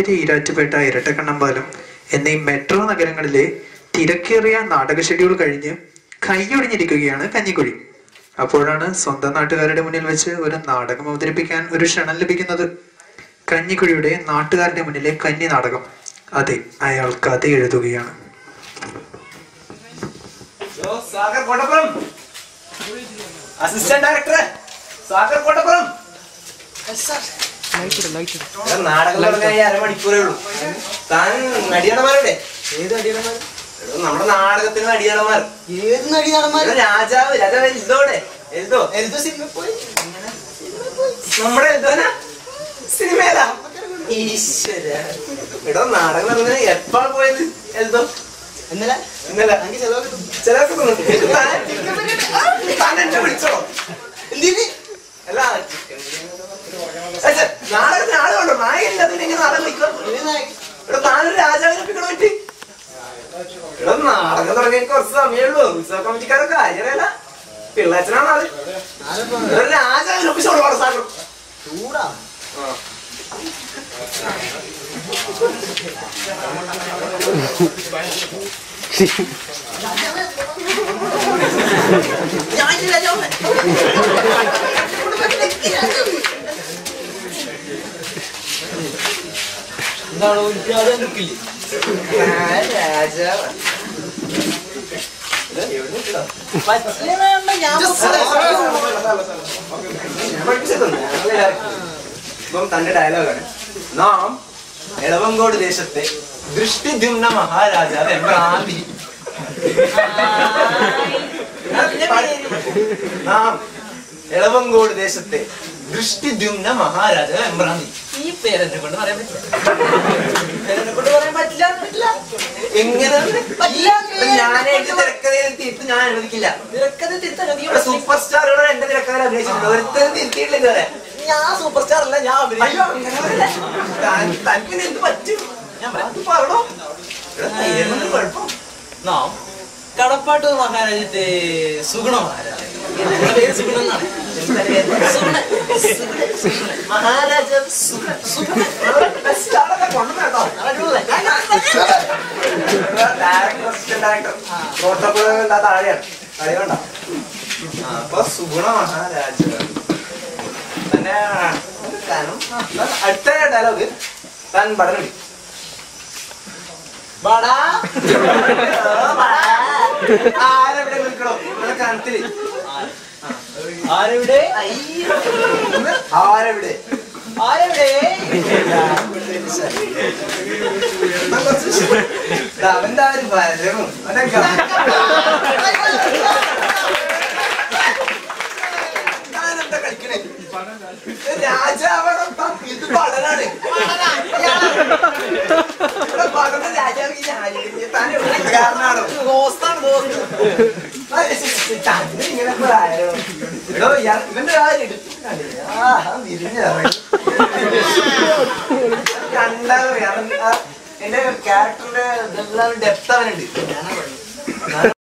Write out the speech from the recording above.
മഞ്ചേരി, ഈരാറ്റുപേട്ട, ഇരട്ടക്കണ്ണമ്പാലം എന്നീ മെട്രോ നഗരങ്ങളിലെ തിരക്കേറിയ നാടക ഷെഡ്യൂൾ കഴിഞ്ഞ് കൈയൊടിഞ്ഞിരിക്കുകയാണ് കഞ്ഞിക്കുഴി. അപ്പോഴാണ് സ്വന്തം നാട്ടുകാരുടെ മുന്നിൽ വെച്ച് ഒരു നാടകം അവതരിപ്പിക്കാൻ ഒരു ക്ഷണം ലഭിക്കുന്നത്. കഞ്ഞിക്കുഴിയുടെ നാട്ടുകാരുടെ മുന്നിലെ കന്നി നാടകം. അതെ, അയാൾ കഥ എഴുതുകയാണ്. Assistant director Sagar Kottappuram. നാടകം അരമണിക്കൂറേ ഉള്ളൂ. താൻ നടിയടന്മാരുടെ ഏത് നടിയടന്മാർ? നമ്മുടെ നാടകത്തിന് നടിയടന്മാർ. ഏത് നടിയടന്മാർ? രാജാവ് രാജാവ് എൽദോടെ എൽദോ എൽദോ സിനിമ പോയി. നമ്മുടെ എൽദോനാ സിനിമയിലാ. ഈശ്വര, എടോ നാടകം അങ്ങനെ എപ്പാ പോയത്? എൽദോ ഇന്നലെ ഇന്നലെ ചിലർക്ക് വിളിച്ചോ? അല്ല നാടകത്തിന് ആളുണ്ടോ? നായകല്ല ഇങ്ങനെ നാടകം വിളിക്കോ? ഇവിടെ താനൊരു രാജാവിനെ ഒപ്പിക്കണോ പറ്റി? ഇവിടെ നാടകം തുടങ്ങിയ കുറച്ച് സമയമുള്ളൂ. ഉത്സവ കമ്മിറ്റിക്കാരൊക്കെ കാര്യമല്ല, പിള്ളേച്ചനാണ് ആള്. ഇവിടെ രാജാവിനെ ഒപ്പിച്ചോളൂ. പാട സാഗർ ചൂടാ. എന്താണോ നിക്കില്ലേ രാജാവ്? ഇപ്പം തന്റെ ഡയലോഗാണ്. നാം എളവങ്കോട് ദേശത്തെ ദൃഷ്ടിദ്യുമ്ന മഹാരാജാവ് എംബ്രാന്തി. നാം എളവങ്കോട് ദേശത്തെ ദൃഷ്ടിദ്യുമ്ന മഹാരാജാവ് എംബ്രാന്തി. ഈ പേരെന്നെ കൊണ്ട് പറയാൻ പറ്റില്ല. പേരെന്നെ കൊണ്ട് പറയാൻ പറ്റില്ല. എങ്ങനെ ഞാനായിട്ട് തിരക്കഥയിൽ തിരുത്ത് ഞാൻ അനുവദിക്കില്ല. തിരക്കഥ തിരുത്താൻ സൂപ്പർ സ്റ്റാറുകൾ എന്റെ തിരക്കഥയിൽ അഭിനയിച്ചിട്ടുണ്ട്. ഒരുത്തരും തിരുത്തിയിട്ടില്ല ഇതുവരെ. ഞാൻ സൂപ്പർ സ്റ്റാർ അല്ല, ഞാൻ തനിക്ക് എന്ത് പറ്റും? ഞാൻ പറഞ്ഞോ. കുഴപ്പം നാം കടപ്പാട്ട് മഹാരാജ്യത്തെ സുഗുണ മഹാരാജ. മഹാരാജാവ് താഴെയാണ് കളിയുണ്ടോ? അപ്പൊ സുഗുണ മഹാരാജ തന്നെ. അടുത്ത ഡയലോഗ് താൻ പഠനം ആരെവിടെ നിൽക്കണോ? കണത്തില് ആരെവിടെ ആരെവിടെ ആരെവിടെ അവന്റെ ആ ഒരു വരവും ഞാനെന്താ കളിക്കണേ? രാജാവണം. ഇത് പഠനാണ്. ഇവന്റെ കാര്യം കണ്ടാ എന്റെ ക്യാരക്ടറിന്റെ ഡെപ്ത് അവനുണ്ട്.